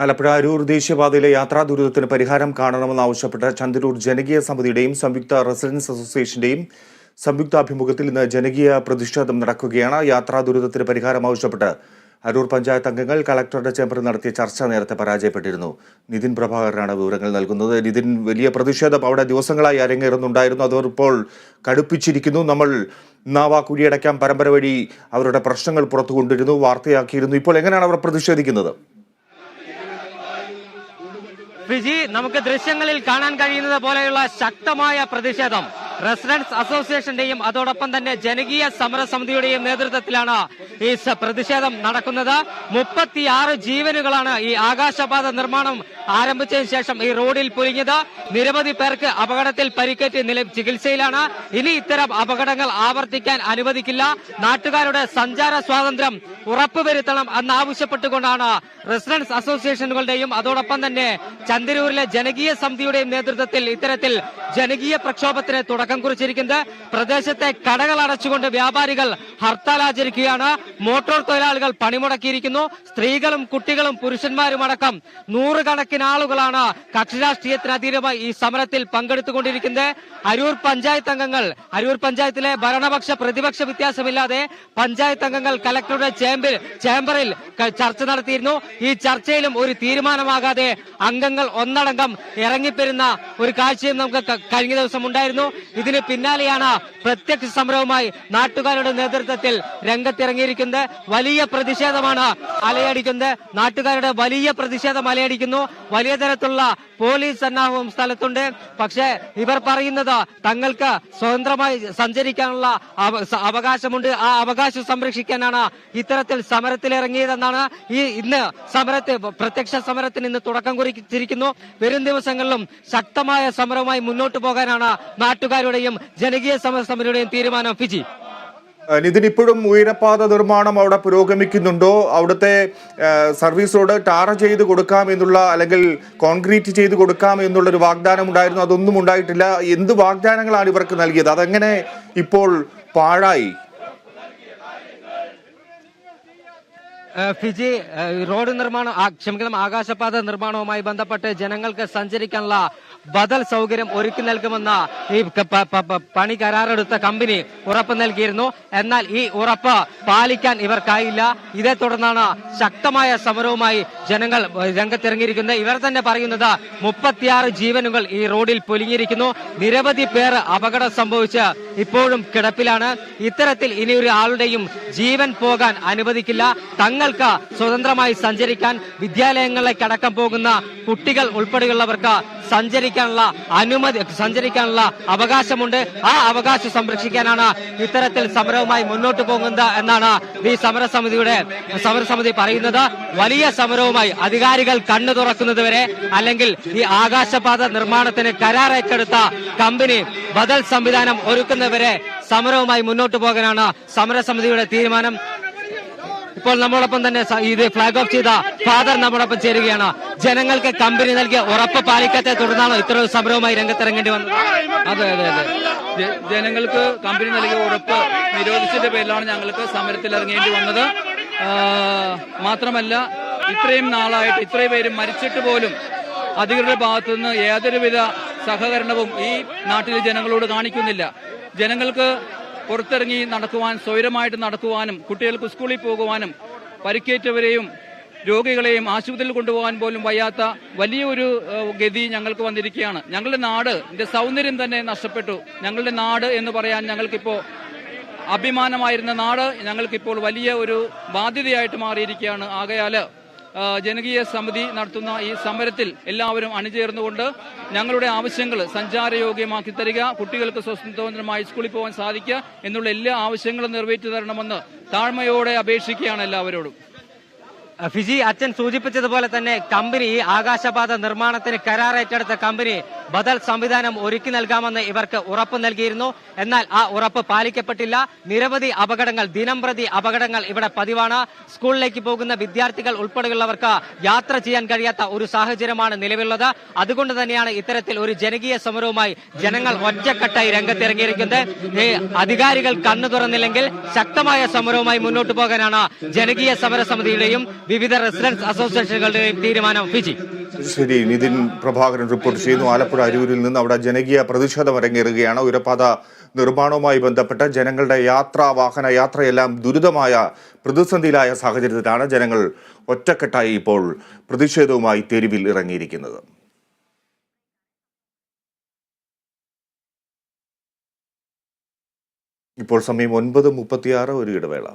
ആലപ്പുഴ അരൂർ ദേശീയപാതയിലെ യാത്രാ ദുരിതത്തിന് പരിഹാരം കാണണമെന്നാവശ്യപ്പെട്ട് ചന്ദരൂർ ജനകീയ സമിതിയുടെയും സംയുക്ത റെസിഡൻസ് അസോസിയേഷന്റെയും സംയുക്താഭിമുഖ്യത്തിൽ ഇന്ന് ജനകീയ പ്രതിഷേധം നടക്കുകയാണ്. യാത്രാ ദുരിതത്തിന് പരിഹാരം ആവശ്യപ്പെട്ട് അരൂർ പഞ്ചായത്ത് അംഗങ്ങൾ കളക്ടറുടെ ചേംബറിൽ നടത്തിയ ചർച്ച നേരത്തെ പരാജയപ്പെട്ടിരുന്നു. നിതിൻ പ്രഭാകരനാണ് വിവരങ്ങൾ നൽകുന്നത്. നിതിൻ, വലിയ പ്രതിഷേധം അവിടെ ദിവസങ്ങളായി അരങ്ങേറുന്നുണ്ടായിരുന്നു. അത് ഇപ്പോൾ കടുപ്പിച്ചിരിക്കുന്നു. നമ്മൾ നാവാ കുഴിയടയ്ക്കാം പരമ്പര വഴി അവരുടെ പ്രശ്നങ്ങൾ പുറത്തു കൊണ്ടിരുന്നു, വാർത്തയാക്കിയിരുന്നു. ഇപ്പോൾ എങ്ങനെയാണ് അവർ പ്രതിഷേധിക്കുന്നത്? ഫിജി, നമുക്ക് ദൃശ്യങ്ങളിൽ കാണാൻ കഴിയുന്നത് പോലെയുള്ള ശക്തമായ പ്രതിഷേധം റെസിഡൻസ് അസോസിയേഷന്റെയും അതോടൊപ്പം തന്നെ ജനകീയ സമരസമിതിയുടെയും നേതൃത്വത്തിലാണ് ഈ പ്രതിഷേധം നടക്കുന്നത്. 36 ജീവനുകളാണ് ഈ ആകാശപാത നിർമ്മാണം ആരംഭിച്ചതിന് ശേഷം ഈ റോഡിൽ പൊലിഞ്ഞത്. നിരവധി പേർക്ക് അപകടത്തിൽ പരിക്കേറ്റ് ചികിത്സയിലാണ്. ഇനി ഇത്തരം അപകടങ്ങൾ ആവർത്തിക്കാൻ അനുവദിക്കില്ല. നാട്ടുകാരുടെ സഞ്ചാര സ്വാതന്ത്ര്യം ഉറപ്പുവരുത്തണം എന്നാവശ്യപ്പെട്ടുകൊണ്ടാണ് റെസിഡൻസ് അസോസിയേഷനുകളുടെയും അതോടൊപ്പം തന്നെ ചന്ദരൂരിലെ ജനകീയ സമിതിയുടെയും നേതൃത്വത്തിൽ ഇത്തരത്തിൽ ജനകീയ പ്രക്ഷോഭത്തിന് തുടക്കം കുറിച്ചിരിക്കുന്നത്. പ്രദേശത്തെ കടകൾ അടച്ചുകൊണ്ട് വ്യാപാരികൾ ഹർത്താൽ ആചരിക്കുകയാണ്. മോട്ടോർ തൊഴിലാളികൾ പണിമുടക്കിയിരിക്കുന്നു. സ്ത്രീകളും കുട്ടികളും പുരുഷന്മാരുമടക്കം നൂറുകണക്കിന് ആളുകളാണ് കക്ഷി രാഷ്ട്രീയത്തിനതീതമായി ഈ സമരത്തിൽ പങ്കെടുത്തുകൊണ്ടിരിക്കുന്നത്. അരൂർ പഞ്ചായത്ത് അംഗങ്ങൾ, അരൂർ പഞ്ചായത്തിലെ ഭരണപക്ഷ പ്രതിപക്ഷ വ്യത്യാസമില്ലാതെ പഞ്ചായത്ത് അംഗങ്ങൾ കലക്ടറുടെ ചേംബറിൽ ചർച്ച നടത്തിയിരുന്നു. ഈ ചർച്ചയിലും ഒരു തീരുമാനമാകാതെ അംഗങ്ങൾ ഒന്നടങ്കം ഇറങ്ങിപ്പെരുന്ന ഒരു കാഴ്ചയും നമുക്ക് കഴിഞ്ഞ ദിവസം ഉണ്ടായിരുന്നു. ഇതിന് പിന്നാലെയാണ് പ്രത്യക്ഷ സമരവുമായി നാട്ടുകാരുടെ നേതൃത്വത്തിൽ രംഗത്തിറങ്ങിയിരിക്കുന്നത്. വലിയ പ്രതിഷേധമാണ് അലയടിക്കുന്നത്. നാട്ടുകാരുടെ വലിയ പ്രതിഷേധം അലയടിക്കുന്നു. വലിയ തരത്തിലുള്ള പോലീസ് സന്നാഹവും സ്ഥലത്തുണ്ട്. പക്ഷേ ഇവർ പറയുന്നത് തങ്ങൾക്ക് സ്വതന്ത്രമായി സഞ്ചരിക്കാനുള്ള അവകാശമുണ്ട്. ആ അവകാശം സംരക്ഷിക്കാനാണ് ഇത്തരത്തിൽ സമരത്തിലിറങ്ങിയതെന്നാണ്. ഇന്ന് പ്രത്യക്ഷ സമരത്തിന് ഇന്ന് തുടക്കം കുറിച്ചിരിക്കുന്നു. വരും ദിവസങ്ങളിലും ശക്തമായ സമരവുമായി മുന്നോട്ട് പോകാനാണ് നാട്ടുകാരുടെയും ജനകീയ സമരസമിതിയുടെയും തീരുമാനം. ഫിജി, നിതിൻ, ഇപ്പോഴും ഉയരപ്പാത നിർമ്മാണം അവിടെ പുരോഗമിക്കുന്നുണ്ടോ? അവിടുത്തെ സർവീസ് റോഡ് ടാർ ചെയ്ത് കൊടുക്കാം എന്നുള്ള, അല്ലെങ്കിൽ കോൺക്രീറ്റ് ചെയ്ത് കൊടുക്കാം എന്നുള്ളൊരു വാഗ്ദാനം ഉണ്ടായിരുന്നു. അതൊന്നും ഉണ്ടായിട്ടില്ല. എന്ത് വാഗ്ദാനങ്ങളാണ് ഇവർക്ക് നൽകിയത്? അതെങ്ങനെ ഇപ്പോൾ പാഴായി? ഫിജി, റോഡ് നിർമ്മാണം ആകാശപാത നിർമ്മാണവുമായി ബന്ധപ്പെട്ട് ജനങ്ങൾക്ക് സഞ്ചരിക്കാനുള്ള ബദൽ സൗകര്യം ഒരുക്കി നൽകുമെന്ന് ഈ പണി കരാറെടുത്ത കമ്പനി ഉറപ്പ് നൽകിയിരുന്നു. എന്നാൽ ഈ ഉറപ്പ് പാലിക്കാൻ ഇവർക്കായില്ല. ഇതേ തുടർന്നാണ് ശക്തമായ സമരവുമായി ജനങ്ങൾ രംഗത്തിറങ്ങിയിരിക്കുന്നത്. ഇവർ തന്നെ പറയുന്നത് 36 ജീവനുകൾ ഈ റോഡിൽ പൊലിഞ്ഞിരിക്കുന്നു. നിരവധി പേർ അപകടം സംഭവിച്ച് ഇപ്പോഴും കിടപ്പിലാണ്. ഇത്തരത്തിൽ ഇനി ഒരു ആളുടെയും ജീവൻ പോകാൻ അനുവദിക്കില്ല. തങ്ങൾക്ക് സ്വതന്ത്രമായി സഞ്ചരിക്കാൻ, വിദ്യാലയങ്ങളിലേക്ക് അടക്കം പോകുന്ന കുട്ടികൾ ഉൾപ്പെടെയുള്ളവർക്ക് സഞ്ചരിക്കാനുള്ള അവകാശമുണ്ട്. ആ അവകാശം സംരക്ഷിക്കാനാണ് ഇത്തരത്തിൽ സമരവുമായി മുന്നോട്ട് പോകുന്നത് എന്നാണ് ഈ സമരസമിതി പറയുന്നത്. വലിയ സമരവുമായി അധികാരികൾ കണ്ണു തുറക്കുന്നതുവരെ, അല്ലെങ്കിൽ ഈ ആകാശപാത നിർമ്മാണത്തിന് കരാർ ഏറ്റെടുത്ത കമ്പനി ബദൽ സംവിധാനം ഒരുക്കുന്നവരെ സമരവുമായി മുന്നോട്ട് പോകാനാണ് സമരസമിതിയുടെ തീരുമാനം. ഇപ്പോൾ നമ്മളോടൊപ്പം തന്നെ ഇത് ഫ്ലാഗ് ഓഫ് ചെയ്ത ഫാദർ നമ്മളോടൊപ്പം ചേരുകയാണ്. ജനങ്ങൾക്ക് കമ്പനി നൽകിയ ഉറപ്പ് പാലിക്കാത്തെ തുടർന്നാണോ ഇത്തരം സമരവുമായി രംഗത്തിറങ്ങേണ്ടി വന്നത്? അതെ, ജനങ്ങൾക്ക് കമ്പനി നൽകിയ ഉറപ്പ് നിരോധിച്ചതിന്റെ പേരിലാണ് ഞങ്ങൾക്ക് സമരത്തിൽ ഇറങ്ങേണ്ടി വന്നത്. മാത്രമല്ല, ഇത്രയും നാളായിട്ട് ഇത്രയും പേര് മരിച്ചിട്ട് പോലും അധികൃതരുടെ ഭാഗത്തുനിന്ന് യാതൊരുവിധ സഹകരണവും ഈ നാട്ടിലെ ജനങ്ങളോട് കാണിക്കുന്നില്ല. ജനങ്ങൾക്ക് പുറത്തിറങ്ങി നടക്കുവാൻ, സ്വൈരമായിട്ട് നടക്കുവാനും, കുട്ടികൾക്ക് സ്കൂളിൽ പോകുവാനും, പരിക്കേറ്റവരെയും രോഗികളെയും ആശുപത്രിയിൽ കൊണ്ടുപോകാൻ പോലും വയ്യാത്ത വലിയൊരു ഗതി ഞങ്ങൾക്ക് വന്നിരിക്കുകയാണ്. ഞങ്ങളുടെ നാടിന്റെ സൗന്ദര്യം തന്നെ നഷ്ടപ്പെട്ടു. ഞങ്ങളുടെ നാട് എന്ന് പറയാൻ ഞങ്ങൾക്കിപ്പോൾ അഭിമാനമായിരുന്ന നാട് ഞങ്ങൾക്കിപ്പോൾ വലിയ ഒരു ബാധ്യതയായിട്ട് മാറിയിരിക്കുകയാണ്. ആകയാൽ ജനകീയ സമിതി നടത്തുന്ന ഈ സമരത്തിൽ എല്ലാവരും അണിചേർന്നുകൊണ്ട് ഞങ്ങളുടെ ആവശ്യങ്ങൾ സഞ്ചാരയോഗ്യമാക്കി തരിക, കുട്ടികൾക്ക് സ്വതന്ത്രമായി സ്കൂളിൽ പോകാൻ സാധിക്കുക എന്നുള്ള എല്ലാ ആവശ്യങ്ങളും നിറവേറ്റി തരണമെന്ന് താഴ്മയോടെ അപേക്ഷിക്കുകയാണ് എല്ലാവരോടും. ഫിജി, അച്ഛൻ സൂചിപ്പിച്ചതുപോലെ തന്നെ കമ്പനി, ഈ ആകാശപാത നിർമ്മാണത്തിന് കരാർ ഏറ്റെടുത്ത കമ്പനി ബദൽ സംവിധാനം ഒരുക്കി നൽകാമെന്ന് ഇവർക്ക് ഉറപ്പ് നൽകിയിരുന്നു. എന്നാൽ ആ ഉറപ്പ് പാലിക്കപ്പെട്ടില്ല. നിരവധി അപകടങ്ങൾ, ദിനംപ്രതി അപകടങ്ങൾ ഇവിടെ പതിവാണ്. സ്കൂളിലേക്ക് പോകുന്ന വിദ്യാർത്ഥികൾ ഉൾപ്പെടെയുള്ളവർക്ക് യാത്ര ചെയ്യാൻ കഴിയാത്ത ഒരു സാഹചര്യമാണ് നിലവിലുള്ളത്. അതുകൊണ്ട് തന്നെയാണ് ഇത്തരത്തിൽ ഒരു ജനകീയ സമരവുമായി ജനങ്ങൾ ഒറ്റക്കെട്ടായി രംഗത്തിറങ്ങിയിരിക്കുന്നത്. ഈ അധികാരികൾ കണ്ണു തുറന്നില്ലെങ്കിൽ ശക്തമായ സമരവുമായി മുന്നോട്ട് പോകാനാണ് ജനകീയ സമരസമിതിയുടെയും വിവിധ റെസിഡൻസ് അസോസിയേഷനുകളുടെയും തീരുമാനം. ഫിജി. ശരി, നിതിൻ പ്രഭാകരൻ റിപ്പോർട്ട് ചെയ്യുന്നു. ആലപ്പുഴ അരൂരിൽ നിന്ന് അവിടെ ജനകീയ പ്രതിഷേധം അരങ്ങേറുകയാണ്. ഉരപാത നിർമ്മാണവുമായി ബന്ധപ്പെട്ട് ജനങ്ങളുടെ വാഹന യാത്രയെല്ലാം ദുരിതമായ പ്രതിസന്ധിയിലായ സാഹചര്യത്തിലാണ് ജനങ്ങൾ ഒറ്റക്കെട്ടായി ഇപ്പോൾ പ്രതിഷേധവുമായി തെരുവിൽ ഇറങ്ങിയിരിക്കുന്നത്. ഇപ്പോൾ സമയം 9:36, ഒരു ഇടവേള.